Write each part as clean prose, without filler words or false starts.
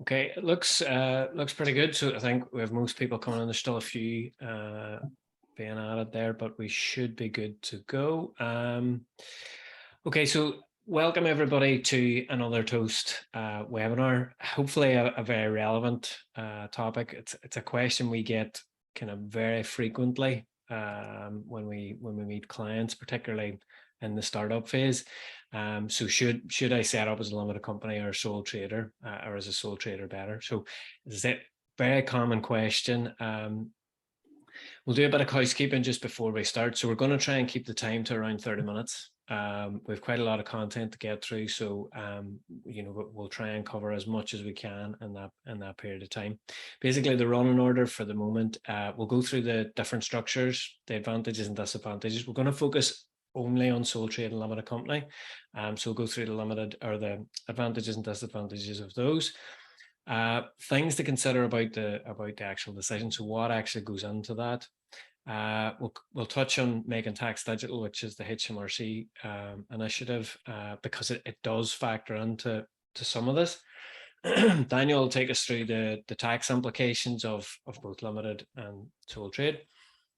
Okay, it looks pretty good. So I think we have most people coming in. There's still a few being added there, but we should be good to go. Okay, so welcome everybody to another Toast webinar. Hopefully a very relevant topic. It's a question we get kind of very frequently when we meet clients, particularly in the startup phase. So should I set up as a limited company or a sole trader, or as a sole trader better? So it's a very common question. We'll do a bit of housekeeping just before we start. So we're going to try and keep the time to around 30 minutes. We've quite a lot of content to get through, so we'll try and cover as much as we can in that period of time. Basically, the running order for the moment, we'll go through the different structures, the advantages and disadvantages. We're going to focus only on sole trade and limited company. So we'll go through the limited or the advantages and disadvantages of those. Things to consider about the actual decision. So what actually goes into that? We'll touch on Making Tax Digital, which is the HMRC initiative, because it does factor into some of this. Daniel will take us through the tax implications of both limited and sole trade,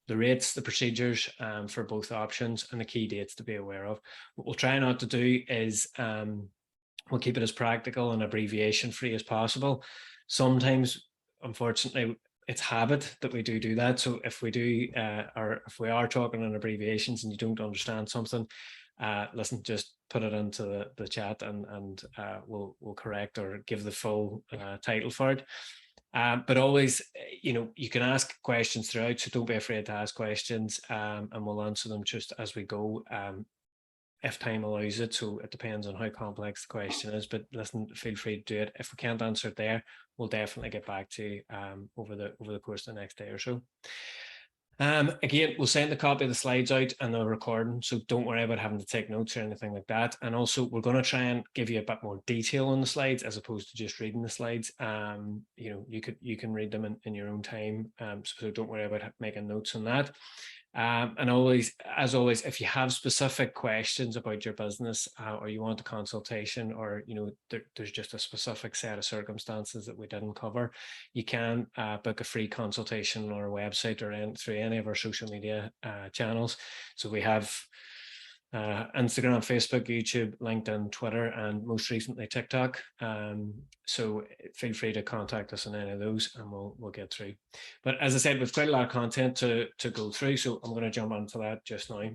the rates, the procedures for both options, and the key dates to be aware of. What we'll try not to do is we'll keep it as practical and abbreviation free as possible. Sometimes, unfortunately, it's habit that we do that. So if we do, or if we are talking in abbreviations and you don't understand something, listen, just put it into the chat and we'll correct or give the full title for it. But always, you can ask questions throughout, so don't be afraid to ask questions, and we'll answer them just as we go, if time allows it. So it depends on how complex the question is, but listen, feel free to do it. If we can't answer it there, we'll definitely get back to you over the course of the next day or so. Again, we'll send a copy of the slides out and the recording, so don't worry about having to take notes or anything like that. And also, we're going to try and give you a bit more detail on the slides as opposed to just reading the slides. You can read them in your own time, so don't worry about making notes on that. And as always, if you have specific questions about your business, or you want a consultation, or there's just a specific set of circumstances that we didn't cover, you can book a free consultation on our website or through any of our social media channels. So we have Instagram, Facebook, YouTube, LinkedIn, Twitter, and most recently TikTok. So feel free to contact us on any of those and we'll get through. But as I said, we've quite a lot of content to go through, so I'm going to jump onto that just now.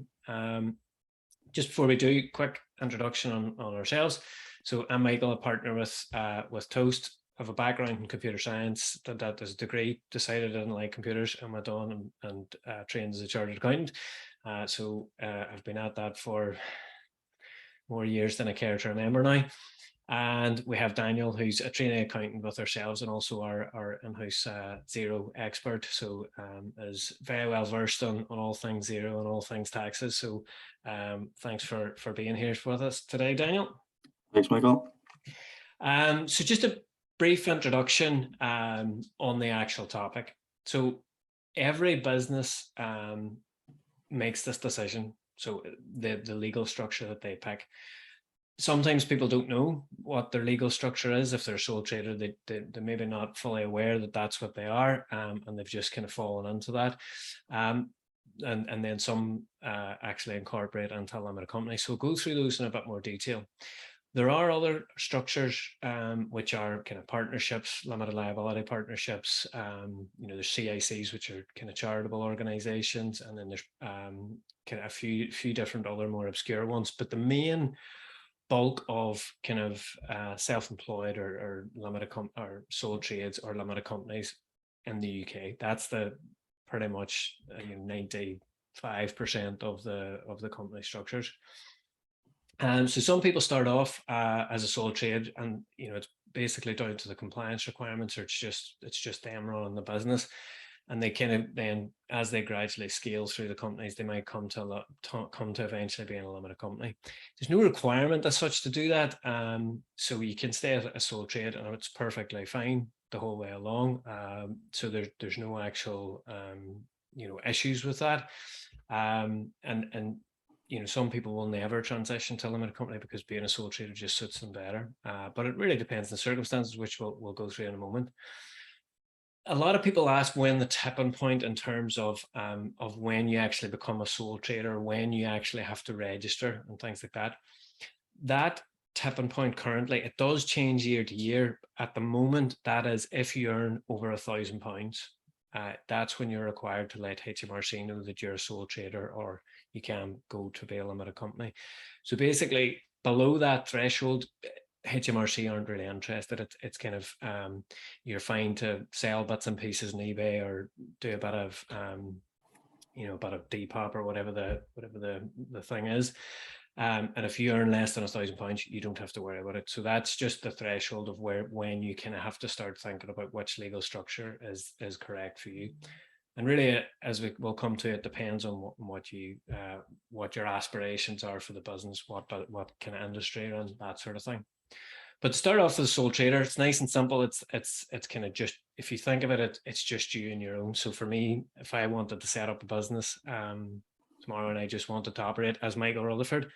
Just before we do, quick introduction on ourselves. So I'm Michael, a partner with Toast. I have a background in computer science, did that as a degree, decided I didn't like computers and went on and trained as a chartered accountant. So I've been at that for more years than I care to remember now. And we have Daniel, who's a trainee accountant with ourselves and also our in-house Xero expert. So is very well versed on all things Xero and all things taxes. So thanks for being here with us today, Daniel. Thanks, Michael. So just a brief introduction on the actual topic. So every business makes this decision. So the legal structure that they pick. Sometimes people don't know what their legal structure is. If they're a sole trader, they're maybe not fully aware that that's what they are, and they've just kind of fallen into that. And then some actually incorporate into a limited company. So we'll go through those in a bit more detail. There are other structures which are kind of partnerships, limited liability partnerships. There's CICs, which are kind of charitable organizations, and then there's kind of a few different other more obscure ones. But the main bulk of kind of self-employed or limited or sole trades or limited companies in the UK, that's the pretty much 95% of the company structures. So some people start off as a sole trade, and it's basically down to the compliance requirements, or it's just them running the business, and they kind of then, as they gradually scale through the companies, they might come to eventually being a limited company. There's no requirement as such to do that, so you can stay as a sole trade, and it's perfectly fine the whole way along. So there's no actual issues with that, and some people will never transition to a limited company because being a sole trader just suits them better. But it really depends on the circumstances, which we'll go through in a moment. A lot of people ask when the tipping point in terms of when you actually become a sole trader, when you actually have to register and things like that. That tipping point currently, it does change year to year. At the moment, that is if you earn over £1,000. That's when you're required to let HMRC know that you're a sole trader, or you can go to be a limited company. So basically, below that threshold, HMRC aren't really interested. It's kind of you're fine to sell bits and pieces on eBay or do a bit of a bit of Depop or whatever the thing is. And if you earn less than £1,000, you don't have to worry about it. So that's just the threshold of when you kind of have to start thinking about which legal structure is correct for you. And really, as we will come to, it depends on what your aspirations are for the business, what kind of industry and that sort of thing. But to start off as a sole trader, it's nice and simple. It's kind of just, if you think about it, it's just you and your own. So for me, if I wanted to set up a business tomorrow and I just wanted to operate as Michael Rutherford,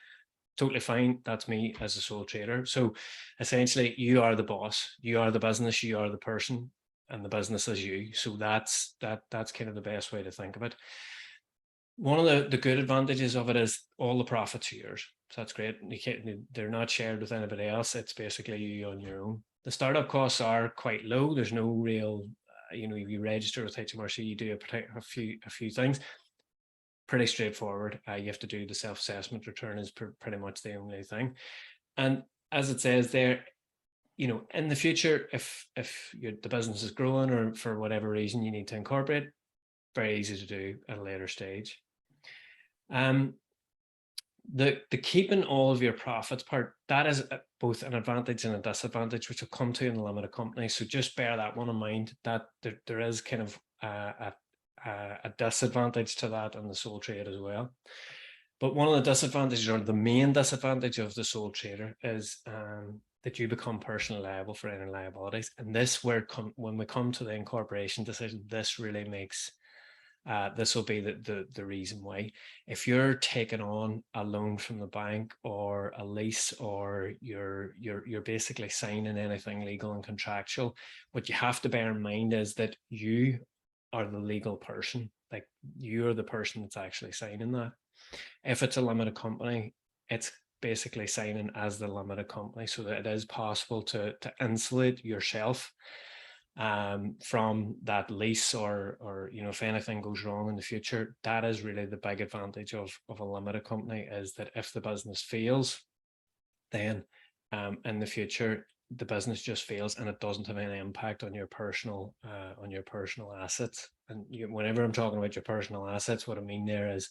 totally fine. That's me as a sole trader. So essentially, you are the boss, you are the business, you are the person, and the business is you. So that's kind of the best way to think of it. One of the good advantages of it is all the profits are yours. So that's great. They're not shared with anybody else. It's basically you on your own. The startup costs are quite low. There's no real, you register with HMRC, you do a few things. Pretty straightforward. You have to do the self-assessment return is pretty much the only thing. And as it says there, in the future, if the business is growing or for whatever reason you need to incorporate, very easy to do at a later stage. The keeping all of your profits part, that is both an advantage and a disadvantage, which will come to in a limited company. So just bear that one in mind, that there is kind of a disadvantage to that in the sole trade as well. But one of the disadvantages, or the main disadvantage of the sole trader, is that you become personally liable for any liabilities. And this, when we come to the incorporation decision, this really makes this will be the reason why. If you're taking on a loan from the bank or a lease, or you're basically signing anything legal and contractual, what you have to bear in mind is that you are the legal person. Like, you're the person that's actually signing that. If it's a limited company, it's basically signing as the limited company, so that it is possible to insulate yourself from that lease, or if anything goes wrong in the future. That is really the big advantage of a limited company, is that if the business fails, then in the future the business just fails and it doesn't have any impact on your personal assets. And whenever I'm talking about your personal assets, what I mean there is,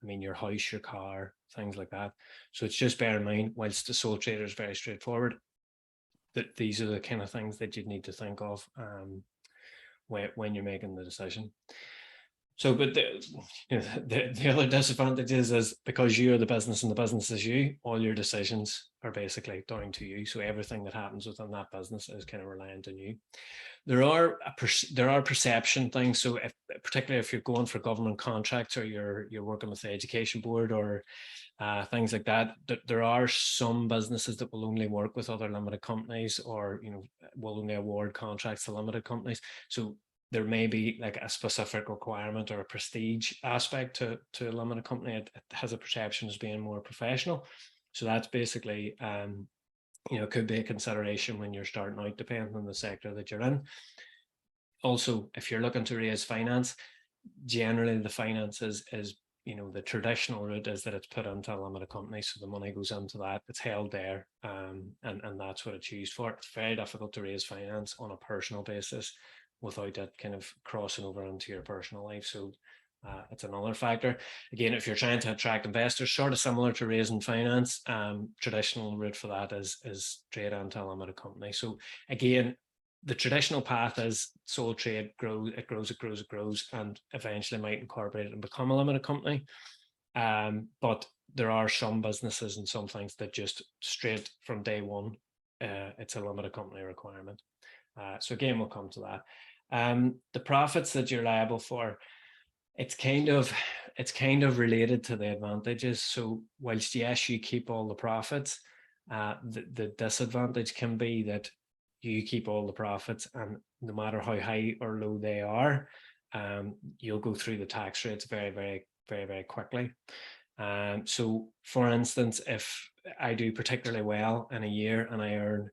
your house, your car, things like that. So it's just bear in mind, whilst the sole trader is very straightforward, that these are the kind of things that you'd need to think of when you're making the decision. So, but the other disadvantage is because you're the business and the business is you, all your decisions are basically down to you. So everything that happens within that business is kind of reliant on you. There are perception things. So particularly if you're going for government contracts, or you're working with the education board, or things like that, there are some businesses that will only work with other limited companies, or will only award contracts to limited companies. So there may be like a specific requirement or a prestige aspect to a limited company. It has a perception as being more professional. So that's basically could be a consideration when you're starting out, depending on the sector that you're in. Also, if you're looking to raise finance, generally the finance is the traditional route is that it's put into a limited company, so the money goes into that, it's held there, and that's what it's used for. It's very difficult to raise finance on a personal basis without it kind of crossing over into your personal life. So it's another factor. Again, if you're trying to attract investors, sort of similar to raising finance, traditional route for that is straight into a limited company. So again, the traditional path is sole trade, it grows, and eventually might incorporate it and become a limited company. But there are some businesses and some things that just straight from day one, it's a limited company requirement. So again, we'll come to that. The profits that you're liable for, it's kind of related to the advantages. So whilst yes, you keep all the profits, the disadvantage can be that you keep all the profits, and no matter how high or low they are, you'll go through the tax rates very, very, very, very quickly. So, for instance, if I do particularly well in a year and I earn,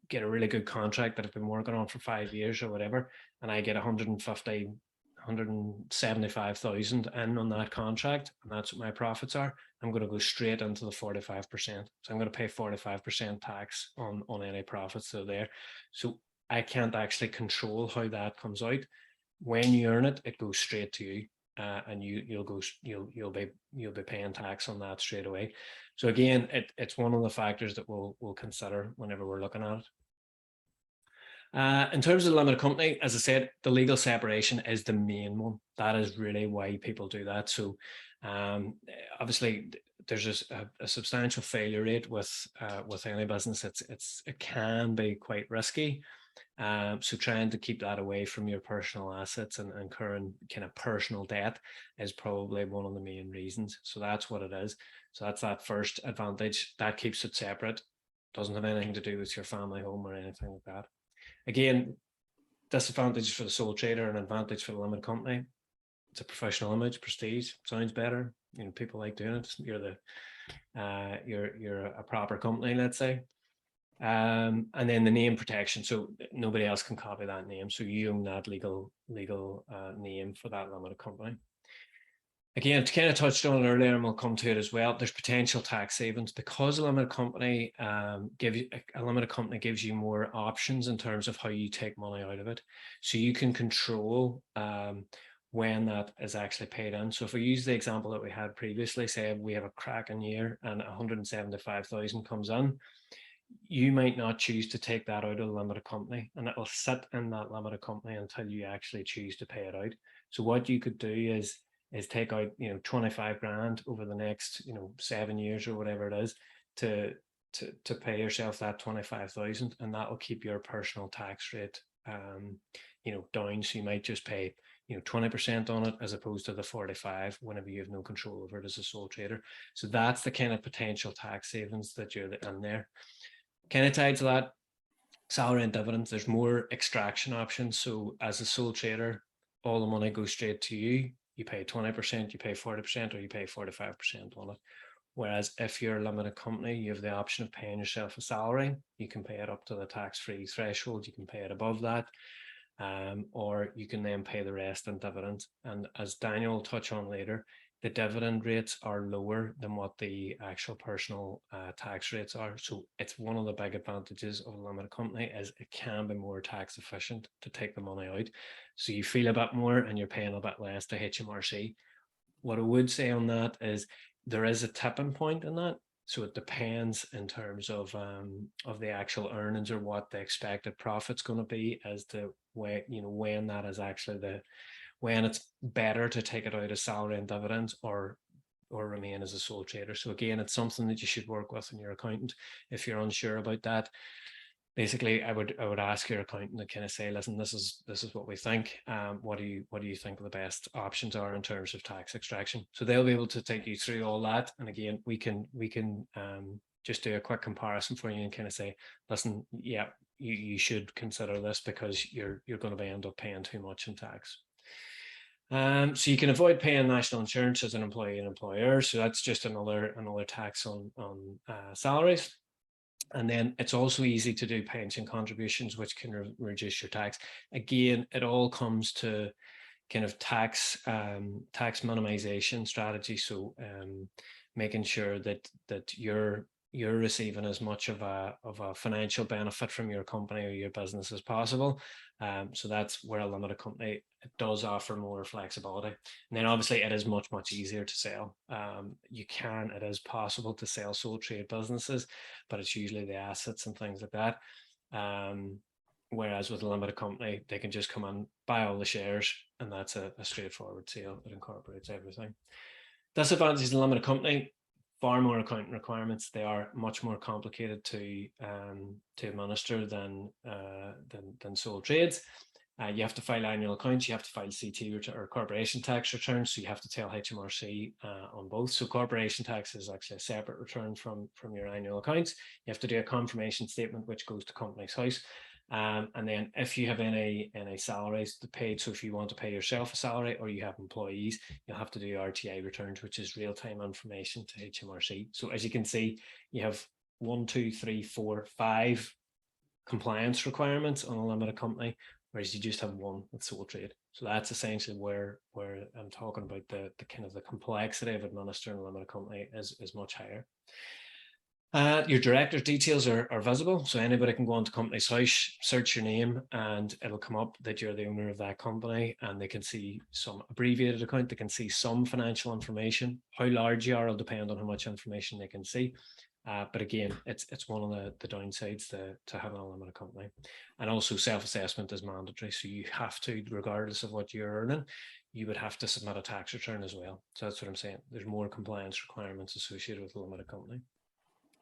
get a really good contract that I've been working on for 5 years or whatever, and I get 150, 175,000 in on that contract, and that's what my profits are, I'm going to go straight into the 45%. So I'm going to pay 45% tax on any profits that are there. So I can't actually control how that comes out. When you earn it, it goes straight to you. And you'll be paying tax on that straight away. So again, it's one of the factors that we'll consider whenever we're looking at it. In terms of the limited company, as I said, the legal separation is the main one. That is really why people do that. So obviously there's a substantial failure rate with any business. It can be quite risky. So trying to keep that away from your personal assets and current kind of personal debt is probably one of the main reasons. So that's what it is. So that's that first advantage. That keeps it separate. Doesn't have anything to do with your family home or anything like that. Again, disadvantages for the sole trader and advantage for the limited company. It's a professional image, prestige, sounds better. People like doing it. You're a proper company, let's say. And then the name protection, so nobody else can copy that name, so you own that legal name for that limited company. Again, kind of touched on it earlier, and we'll come to it as well. There's potential tax savings because a limited company gives you more options in terms of how you take money out of it, so you can control when that is actually paid in. So if we use the example that we had previously, say we have a cracking year and 175,000 comes in, you might not choose to take that out of the limited company, and it will sit in that limited company until you actually choose to pay it out. So what you could do is take out 25 grand over the next 7 years or whatever it is to pay yourself that 25,000, and that will keep your personal tax rate down. So you might just pay 20% on it as opposed to the 45 whenever you have no control over it as a sole trader. So that's the kind of potential tax savings that you're in there. Kind of tied to that, salary and dividends, there's more extraction options. So as a sole trader, all the money goes straight to you. You pay 20%, you pay 40%, or you pay 45% on it. Whereas if you're a limited company, you have the option of paying yourself a salary. You can pay it up to the tax-free threshold. You can pay it above that. Or you can then pay the rest in dividends. And as Daniel will touch on later, the dividend rates are lower than what the actual personal tax rates are. So it's one of the big advantages of a limited company is it can be more tax efficient to take the money out. So you feel a bit more and you're paying a bit less to HMRC. What I would say on that is there is a tipping point in that. So it depends in terms of the actual earnings or what the expected profit's going to be as to when that is actually when it's better to take it out as salary and dividends or remain as a sole trader. So again, it's something that you should work with in your accountant if you're unsure about that. Basically, I would ask your accountant to kind of say, listen, this is what we think. What do you think the best options are in terms of tax extraction? So they'll be able to take you through all that. And again, we can just do a quick comparison for you and kind of say, listen, yeah, you should consider this because you're going to end up paying too much in tax. So you can avoid paying national insurance as an employee and employer. So that's just another tax on salaries. And then it's also easy to do pension contributions, which can reduce your tax. Again, it all comes to kind of tax minimization strategy. So making sure that you're receiving as much of a financial benefit from your company or your business as possible. So that's where a limited company does offer more flexibility. And then obviously it is much easier to sell. It is possible to sell sole trade businesses, but it's usually the assets and things like that. Whereas with a limited company, they can just come and buy all the shares, and that's a straightforward sale that incorporates everything. Disadvantages of a limited company: far more accounting requirements. They are much more complicated to administer than sole trades. You have to file annual accounts, you have to file CT return, or corporation tax returns, so you have to tell HMRC on both. So corporation tax is actually a separate return from your annual accounts. You have to do a confirmation statement which goes to Companies House. And then if you have any salaries to pay, so if you want to pay yourself a salary or you have employees, you'll have to do RTI returns, which is real-time information to HMRC. So as you can see, you have 1, 2, 3, 4, 5 compliance requirements on a limited company, whereas you just have one with sole trade. So that's essentially where I'm talking about the kind of the complexity of administering a limited company is much higher. Your director's details are visible, so anybody can go onto Companies House, search your name, and it'll come up that you're the owner of that company, and they can see some abbreviated account, they can see some financial information. How large you are will depend on how much information they can see. But again, it's one of the downsides to having a limited company. And also self-assessment is mandatory, so you have to, regardless of what you're earning, you would have to submit a tax return as well. So that's what I'm saying. There's more compliance requirements associated with a limited company.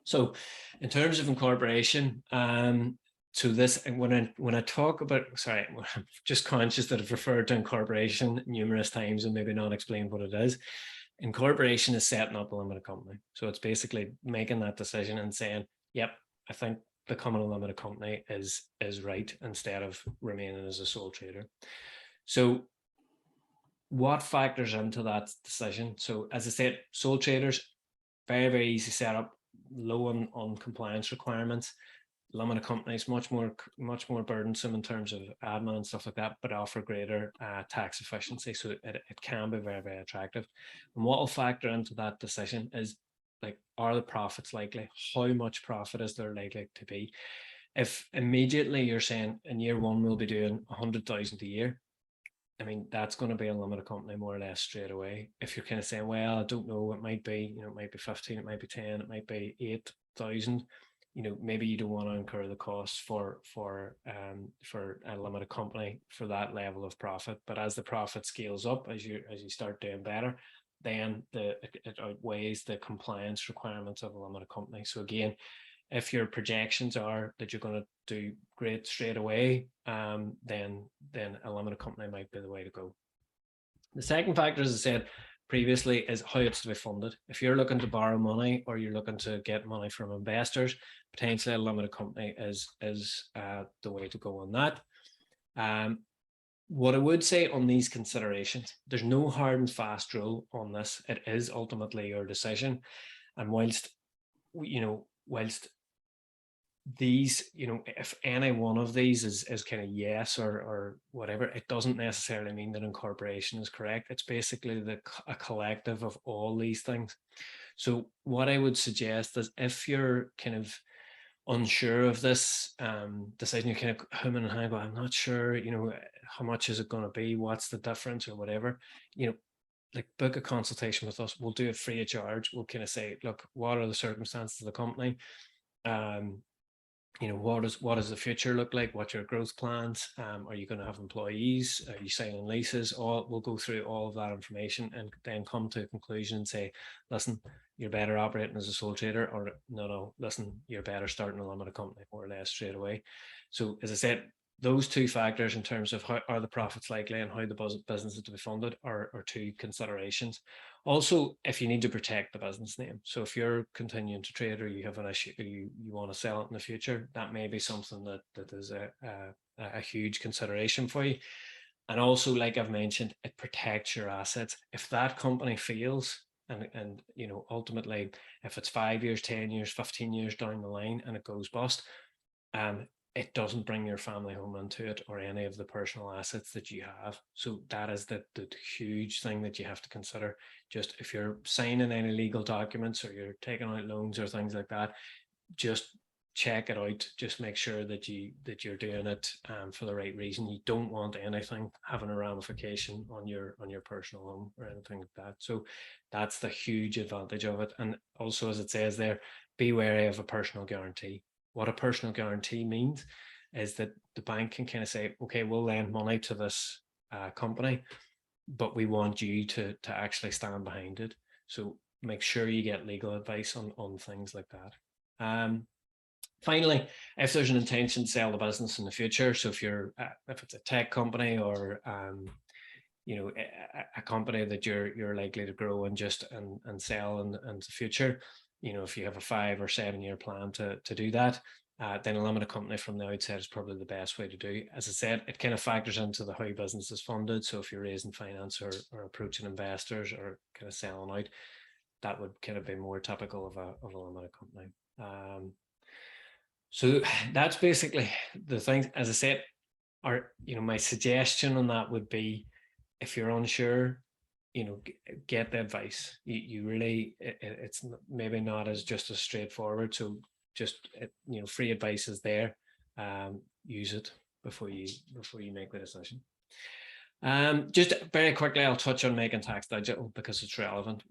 So in terms of incorporation, so this, when I talk about, sorry, I'm just conscious that I've referred to incorporation numerous times and maybe not explained what it is. Incorporation is setting up a limited company. So it's basically making that decision and saying, yep, I think becoming a limited company is right, instead of remaining as a sole trader. So what factors into that decision? So as I said, sole traders, very, very easy setup, low on compliance requirements. Limited companies much more burdensome in terms of admin and stuff like that, but offer greater tax efficiency, so it can be very, very attractive. And what will factor into that decision is, like, are the profits likely? How much profit is there likely to be? If immediately you're saying in year one we'll be doing 100,000 a year, I mean, that's going to be a limited company more or less straight away. If you're kind of saying, well, I don't know, it might be, it might be 15, it might be 10, it might be 8,000, maybe you don't want to incur the costs for a limited company for that level of profit. But as the profit scales up, as you start doing better, then it outweighs the compliance requirements of a limited company. So again, if your projections are that you're going to do great straight away, then a limited company might be the way to go. The second factor, as I said previously, is how it's to be funded. If you're looking to borrow money or you're looking to get money from investors, potentially a limited company is the way to go on that. What I would say on these considerations, there's no hard and fast rule on this. It is ultimately your decision. And whilst these, if any one of these is kind of yes or whatever, it doesn't necessarily mean that incorporation is correct. It's basically a collective of all these things. So what I would suggest is, if you're kind of unsure of this decision, you're kind of humming and hanging, I'm not sure, how much is it going to be? What's the difference or whatever? Like, book a consultation with us. We'll do it free of charge. We'll kind of say, look, what are the circumstances of the company? What does the future look like? What's your growth plans? Are you going to have employees? Are you signing leases? We'll go through all of that information and then come to a conclusion and say, listen, you're better operating as a sole trader, or no, listen, you're better starting a limited company more or less straight away. So as I said, those two factors in terms of how are the profits likely and how the business is to be funded are two considerations. Also, if you need to protect the business name, so if you're continuing to trade or you have an issue, you want to sell it in the future, that may be something that is a huge consideration for you. And also, like I've mentioned, it protects your assets. If that company fails, and ultimately, if it's 5 years, 10 years, 15 years down the line and it goes bust, it doesn't bring your family home into it or any of the personal assets that you have. So that is the huge thing that you have to consider. Just if you're signing any legal documents or you're taking out loans or things like that, just check it out. Just make sure that you're doing it for the right reason. You don't want anything having a ramification on your personal home or anything like that. So that's the huge advantage of it. And also, as it says there, be wary of a personal guarantee. What a personal guarantee means is that the bank can kind of say, okay, we'll lend money to this company, but we want you to actually stand behind it. So make sure you get legal advice on things like that. Finally, if there's an intention to sell the business in the future, so if it's a tech company or a company that you're likely to grow and sell in the future, if you have a 5 or 7 year plan to do that, then a limited company from the outset is probably the best way to do. As I said, it kind of factors into the how business is funded. So if you're raising finance or approaching investors or kind of selling out, that would kind of be more typical of a limited company. So that's basically the thing. As I said, my suggestion on that would be, if you're unsure, get the advice. You really, it's maybe not as just as straightforward. So just, free advice is there. Use it before you make the decision. Just very quickly, I'll touch on making tax digital because it's relevant.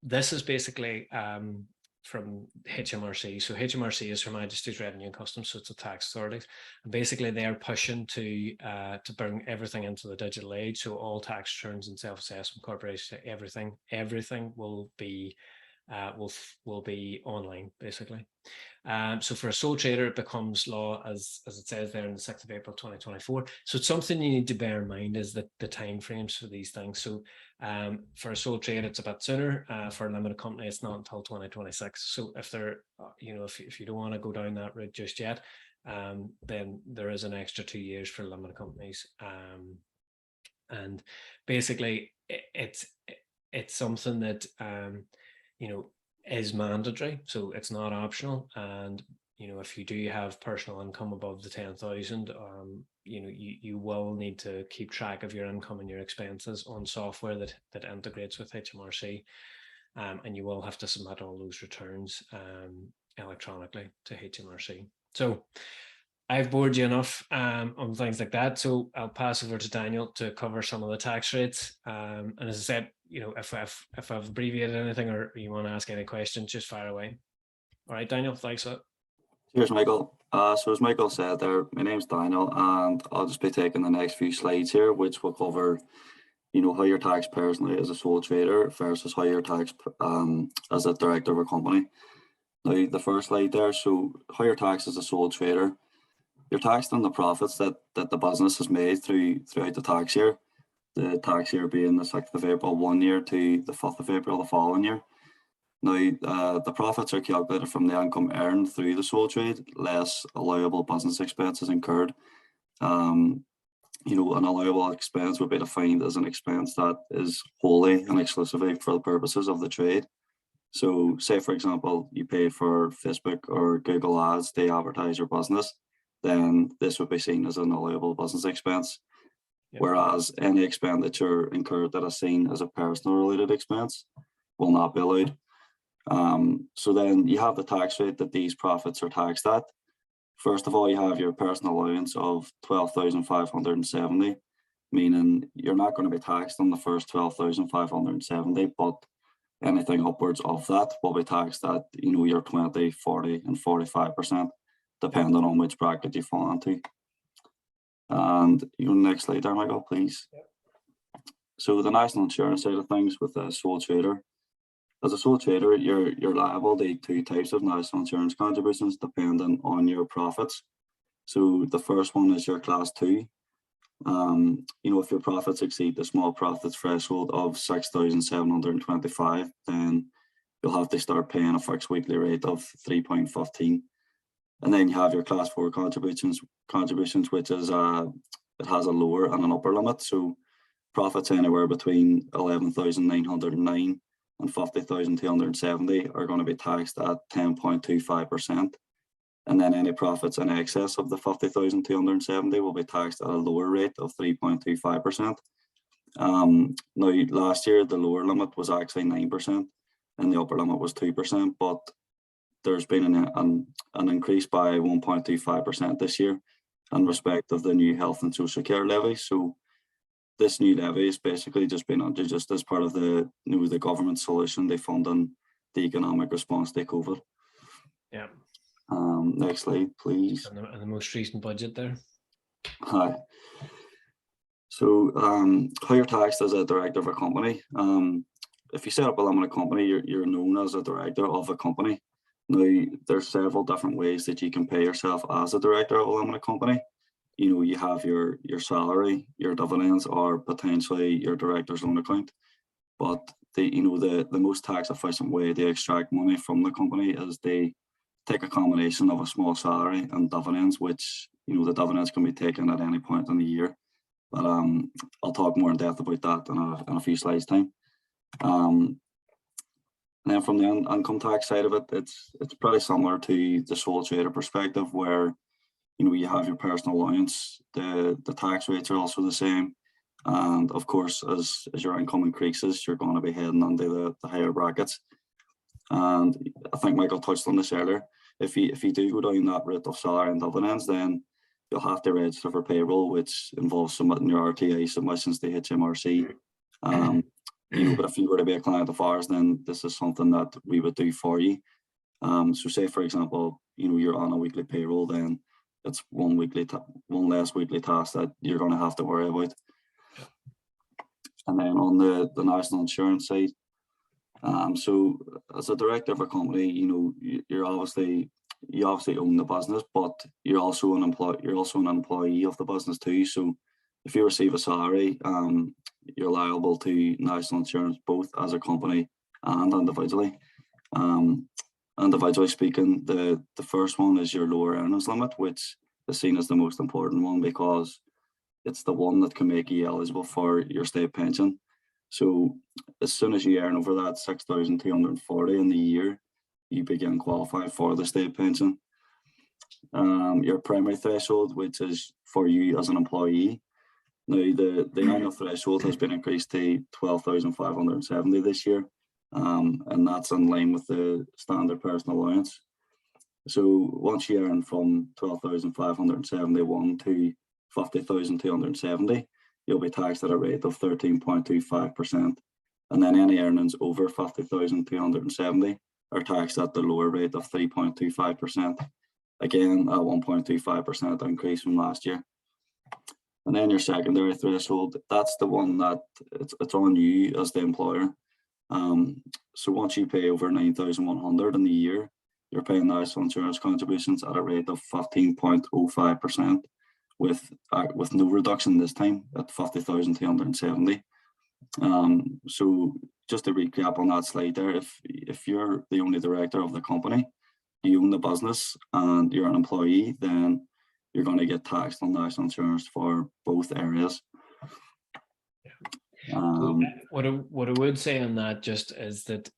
This is basically from HMRC. So HMRC is Her Majesty's Revenue and Customs, so it's a tax authority. And basically, they're pushing to bring everything into the digital age. So all tax returns and self-assessment, corporation, everything will be online, basically. So for a sole trader, it becomes law as it says there in the 6th of April 2024. So it's something you need to bear in mind is that the timeframes for these things. So for a sole trader, it's a bit sooner. For a limited company, it's not until 2026. So if they're, if you don't want to go down that route just yet, then there is an extra 2 years for limited companies. And basically, it's something that is mandatory, so it's not optional. And if you do have personal income above the 10,000, you will need to keep track of your income and your expenses on software that integrates with HMRC, and you will have to submit all those returns electronically to HMRC. So I've bored you enough on things like that, so I'll pass over to Daniel to cover some of the tax rates. And as I said, if I've abbreviated anything or you want to ask any questions, just fire away. All right, Daniel, thanks for that. Cheers, Michael. So as Michael said there, my name's Daniel, and I'll just be taking the next few slides here, which will cover, how you're taxed personally as a sole trader versus how you're taxed as a director of a company. Now, the first slide there, so how you're taxed as a sole trader. You're taxed on the profits that the business has made throughout the tax year. The tax year being the 6th of April 1 year to the 5th of April the following year. Now, the profits are calculated from the income earned through the sole trade, less allowable business expenses incurred. An allowable expense would be defined as an expense that is wholly and exclusively for the purposes of the trade. So, say for example, you pay for Facebook or Google ads to advertise your business, then this would be seen as an allowable business expense. Yep. Whereas any expenditure incurred that is seen as a personal related expense will not be allowed. So then you have the tax rate that these profits are taxed at. First of all, you have your personal allowance of 12,570, meaning you're not going to be taxed on the first 12,570, but anything upwards of that will be taxed at, your 20, 40 and 45%, depending on which bracket you fall into. And your next slide there, Michael, please. Yep. So the national insurance side of things with a sole trader. As a sole trader, you're liable to 2 types of national insurance contributions depending on your profits. So the first one is your class 2. If your profits exceed the small profits threshold of 6,725, then you'll have to start paying a fixed weekly rate of 3.15. And then you have your class 4 contributions, which is it has a lower and an upper limit. So profits anywhere between 11,909 and 50,270 are going to be taxed at 10.25%. And then any profits in excess of the 50,270 will be taxed at a lower rate of 3.25%. Now, last year, the lower limit was actually 9% and the upper limit was 2%, but there's been an increase by 1.25% this year in respect of the new health and social care levy. So this new levy is basically just been just as part of the the government solution they funding the economic response to COVID. Yeah. Next slide, please. And the most recent budget there. Hi. So how you're taxed as a director of a company. If you set up a limited company, you're known as a director of a company. Now, there's several different ways that you can pay yourself as a director of a limited company. You have your salary, your dividends, or potentially your director's own account. But the most tax efficient way to extract money from the company is they take a combination of a small salary and dividends, which the dividends can be taken at any point in the year. But I'll talk more in depth about that in a few slides time. And then from the income tax side of it, it's pretty similar to the sole trader perspective, where you have your personal allowance. The tax rates are also the same, and of course, as your income increases, you're going to be heading into the higher brackets. And I think Michael touched on this earlier. If you do go down that route of salary and dividends, then you'll have to register for payroll, which involves submitting your RTA submissions to HMRC. But if you were to be a client of ours, then this is something that we would do for you. So say, for example, you're on a weekly payroll, then it's one less weekly task that you're going to have to worry about. And then on the national insurance side, so as a director of a company, you obviously own the business, but you're also an employee of the business too. So if you receive a salary, you're liable to national insurance both as a company and individually. Individually speaking, the first one is your lower earnings limit, which is seen as the most important one because it's the one that can make you eligible for your state pension. So as soon as you earn over that 6,240 in the year, you begin qualifying for the state pension. Your primary threshold, which is for you as an employee. Now, the annual threshold has been increased to 12,570 this year, and that's in line with the standard personal allowance. So once you earn from 12,571 to 50,270, you'll be taxed at a rate of 13.25%. And then any earnings over 50,270 are taxed at the lower rate of 3.25%. Again, a 1.25% increase from last year. And then your secondary threshold, that's the one that it's on you as the employer. So once you pay over 9,100 in the year, you're paying national insurance contributions at a rate of 15.05%, with no reduction this time at 50,270. So just to recap on that slide there, if you're the only director of the company, you own the business and you're an employee, then you're going to get taxed on national insurance for both areas. What I would say on that just is that,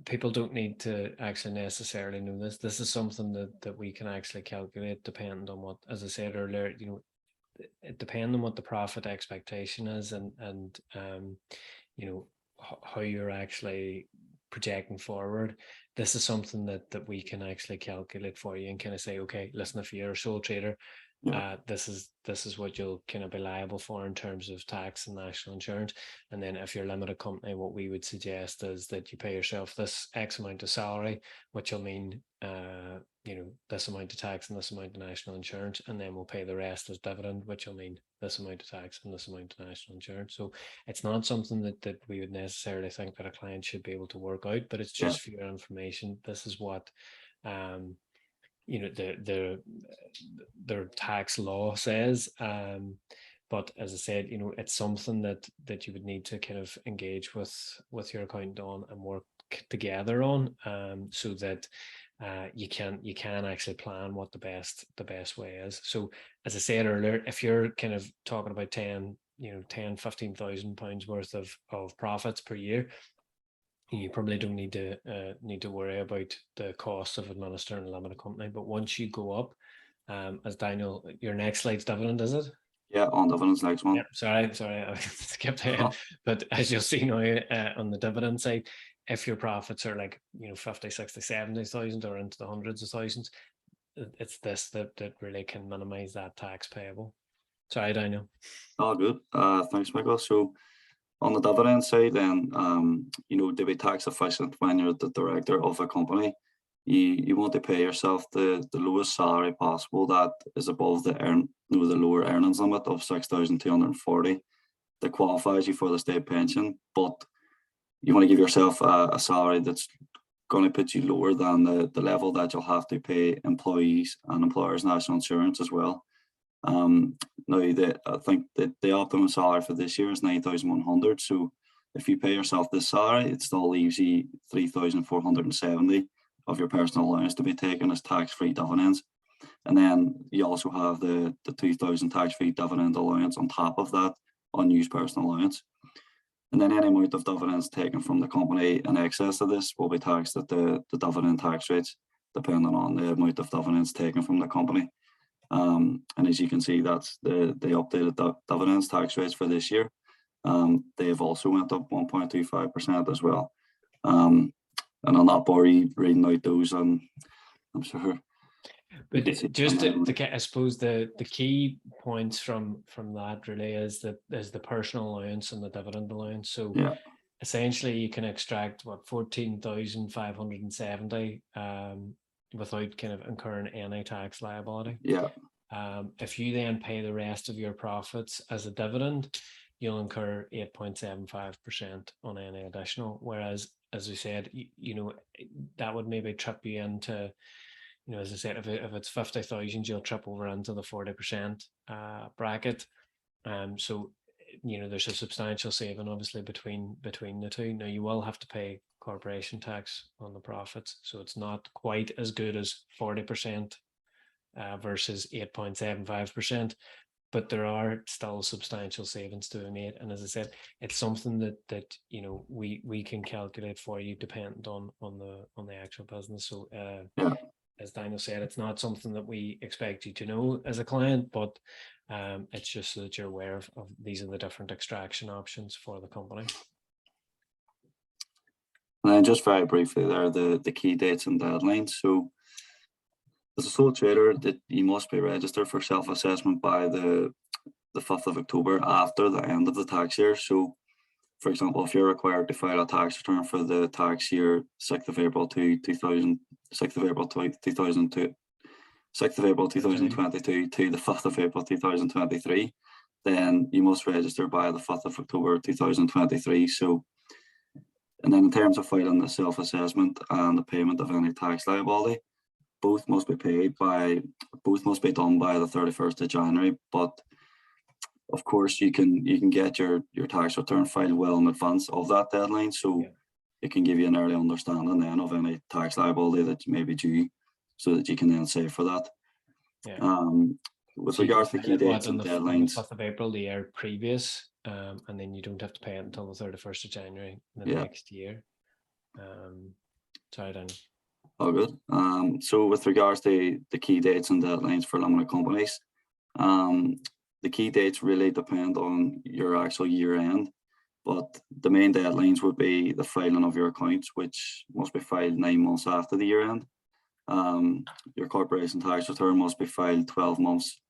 people don't need to actually necessarily know this. This is something that we can actually calculate depending on what, as I said earlier, it depends on what the profit expectation is and how you're actually projecting forward. This is something that we can actually calculate for you and kind of say, okay, listen, if you're a sole trader, this is what you'll kind of be liable for in terms of tax and national insurance. And then if you're a limited company, what we would suggest is that you pay yourself this X amount of salary, which will mean this amount of tax and this amount of national insurance, and then we'll pay the rest as dividend, which will mean this amount of tax and this amount of national insurance. So it's not something that we would necessarily think that a client should be able to work out, but it's just for your information. This is what their tax law says. But as I said, it's something that you would need to kind of engage with your accountant on and work together on, so that you can actually plan what the best way is. So as I said earlier, if you're kind of talking about 15,000 pounds worth of profits per year, you probably don't need to worry about the cost of administering a limited company. But once you go up, as Daniel, your next slide's dividend, is it? Yeah, on dividends, next one. Yeah, sorry, I skipped ahead. But as you'll see now, on the dividend side, if your profits are like 50, 60, 70,000 or into the hundreds of thousands, it's this that really can minimize that tax payable. Sorry, Daniel. All good. Thanks, Michael. So on the dividend side, then to be tax efficient when you're the director of a company, you want to pay yourself the lowest salary possible that is above the lower earnings limit of 6,240 that qualifies you for the state pension. But you want to give yourself a salary that's going to put you lower than the level that you'll have to pay employees and employers' national insurance as well. Now, I think that the optimum salary for this year is 9,100. So if you pay yourself this salary, it still leaves you 3,470 of your personal allowance to be taken as tax-free dividends. And then you also have the 2,000 tax-free dividend allowance on top of that unused personal allowance. And then any amount of dividends taken from the company in excess of this will be taxed at the dividend tax rates, depending on the amount of dividends taken from the company. And as you can see, that's the updated dividends tax rates for this year. They have also went up 1.25% as well. And I'll not bore you reading out those, I'm sure. But just to I suppose the key points from that really is the personal allowance and the dividend allowance. So yeah, essentially you can extract 14,570 without kind of incurring any tax liability. Yeah. If you then pay the rest of your profits as a dividend, you'll incur 8.75% on any additional. Whereas, as we said, you know, that would maybe trip you into, you know, as I said, if it's 50,000, you'll trip over into the 40% bracket. So, you know, there's a substantial saving obviously between the two. Now you will have to pay corporation tax on the profits, so it's not quite as good as 40% versus 8.75%. But there are still substantial savings to be made, and as I said, it's something that you know we can calculate for you, dependent on the actual business. So yeah. As Daniel said, it's not something that we expect you to know as a client, but it's just so that you're aware of these are the different extraction options for the company. And then just very briefly there, the key dates and deadlines. So as a sole trader, that you must be registered for self-assessment by the 5th of October after the end of the tax year. So for example, if you're required to file a tax return for the tax year 6th of April 2022 to the 5th of April 2023, then you must register by the 5th of October 2023. So, and then in terms of filing the self-assessment and the payment of any tax liability, both must be done by the 31st of January. But of course, you can get your tax return filed well in advance of that deadline, so it can give you an early understanding then of any tax liability that may be due, so that you can then save for that. With So regards to key dates and deadlines, on the 5th of April the year previous, and then you don't have to pay it until the 31st of January the next year. Sorry, Dan. All good. So with regards to the key dates and deadlines for limited companies, the key dates really depend on your actual year end, but the main deadlines would be the filing of your accounts, which must be filed 9 months after the year end. Your corporation tax return must be filed 12 months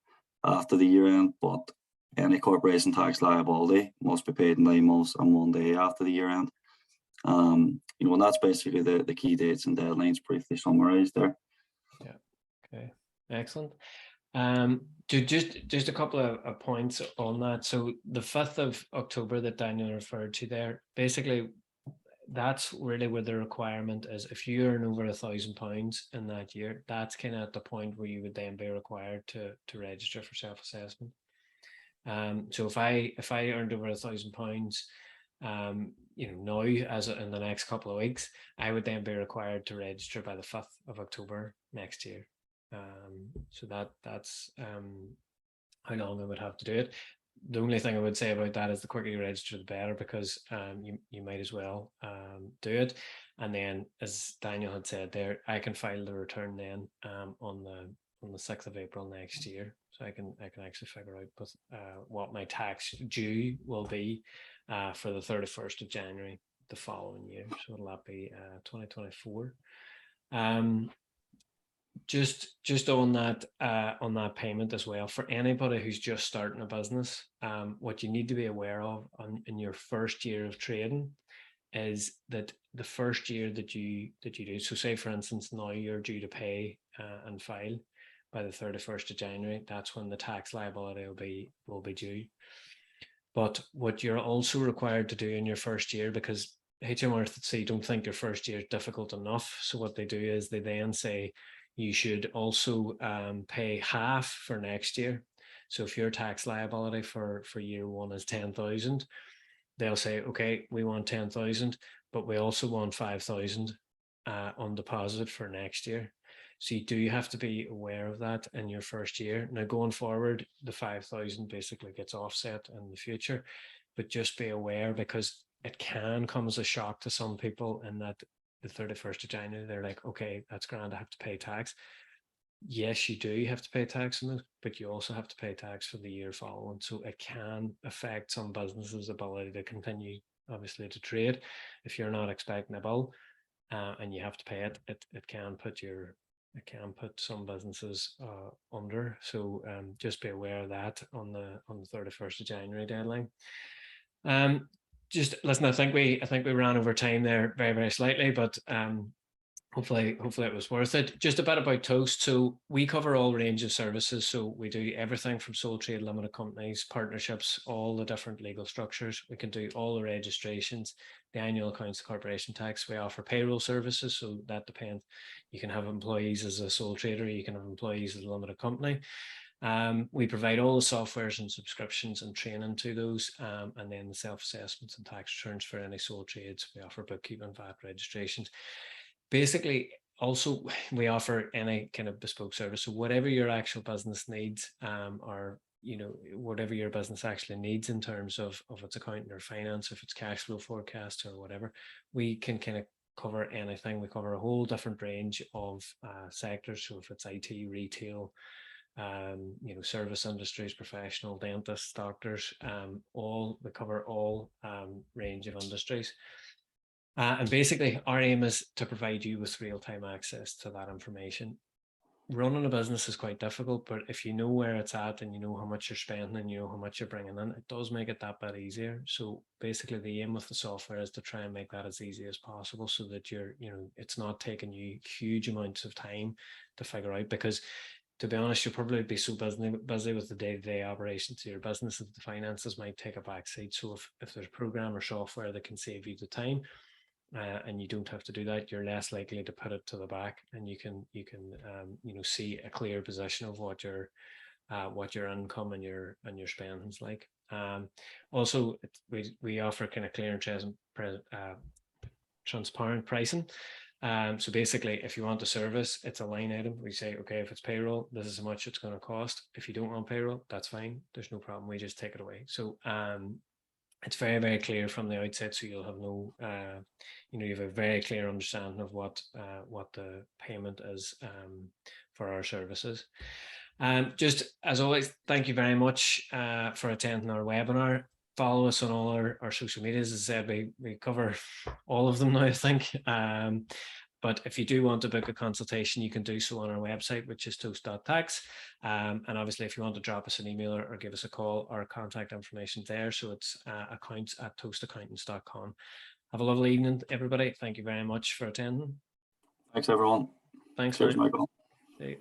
after the year end, but any corporation tax liability must be paid 9 months and 1 day after the year end. You know, and that's basically the key dates and deadlines briefly summarized there. Yeah. Okay. Excellent. Just a couple of points on that. So the 5th of October that Daniel referred to there, basically that's really where the requirement is. If you earn over £1,000 in that year, that's kind of at the point where you would then be required to register for self-assessment. So if I earned over £1,000, you know, now in the next couple of weeks, I would then be required to register by the 5th of October next year. So that's how long I would have to do it. The only thing I would say about that is the quicker you register, the better, because you might as well do it. And then, as Daniel had said there, I can file the return then on the 6th of April next year. So I can actually figure out what my tax due will be for the 31st of January the following year. So it'll be 2024. Just on that payment as well, for anybody who's just starting a business, what you need to be aware of in your first year of trading is that the first year that you do, so say for instance now you're due to pay and file by the 31st of January, that's when the tax liability will be due. But what you're also required to do in your first year, because HMRC don't think your first year is difficult enough. So what they do is they then say you should also pay half for next year. So if your tax liability for year one is 10,000, they'll say, okay, we want 10,000, but we also want 5,000 on deposit for next year. So you do have to be aware of that in your first year. Now going forward, the 5,000 basically gets offset in the future, but just be aware, because it can come as a shock to some people in that the 31st of January, they're like, okay, that's grand, I have to pay tax. Yes, you do have to pay tax on it, but you also have to pay tax for the year following. So it can affect some businesses' ability to continue, obviously, to trade. If you're not expecting a bill and you have to pay it, it can put some businesses under. So just be aware of that on the 31st of January deadline. Just listen, I think we ran over time there very, very slightly, but hopefully it was worth it. Just a bit about Toast. So we cover all range of services. So we do everything from sole trade limited companies, partnerships, all the different legal structures. We can do all the registrations, the annual accounts, the corporation tax. We offer payroll services. So that depends. You can have employees as a sole trader. You can have employees as a limited company. We provide all the softwares and subscriptions and training to those, and then the self-assessments and tax returns for any sole trades. We offer bookkeeping, VAT registrations. Basically, also, we offer any kind of bespoke service. So whatever your actual business needs, or whatever your business actually needs in terms of its accounting or finance, if it's cash flow forecast or whatever, we can kind of cover anything. We cover a whole different range of sectors. So if it's IT, retail, service industries, professional, dentists, doctors, we cover all range of industries. And basically, our aim is to provide you with real-time access to that information. Running a business is quite difficult, but if you know where it's at and you know how much you're spending and you know how much you're bringing in, it does make it that bit easier. So basically, the aim with the software is to try and make that as easy as possible, so that it's not taking you huge amounts of time to figure out. Because to be honest, you'll probably be so busy with the day-to-day operations of your business that the finances might take a backseat. So if there's a program or software that can save you the time, and you don't have to do that, you're less likely to put it to the back, and you can see a clear position of what your income and your spending's like. Also, we offer kind of clear and transparent pricing. So basically, if you want a service, it's a line item. We say, okay, if it's payroll, this is how much it's going to cost. If you don't want payroll, that's fine. There's no problem. We just take it away. So it's very, very clear from the outset. So you'll have no, you have a very clear understanding of what the payment is for our services. Just as always, thank you very much for attending our webinar. Follow us on all our social medias. As I said, we cover all of them now, I think. But if you do want to book a consultation, you can do so on our website, which is toast.tax. And obviously, if you want to drop us an email or give us a call, our contact information there. So it's accounts@toastaccountants.com. Have a lovely evening, everybody. Thank you very much for attending. Thanks, everyone. Thanks. Cheers, Michael. Hey.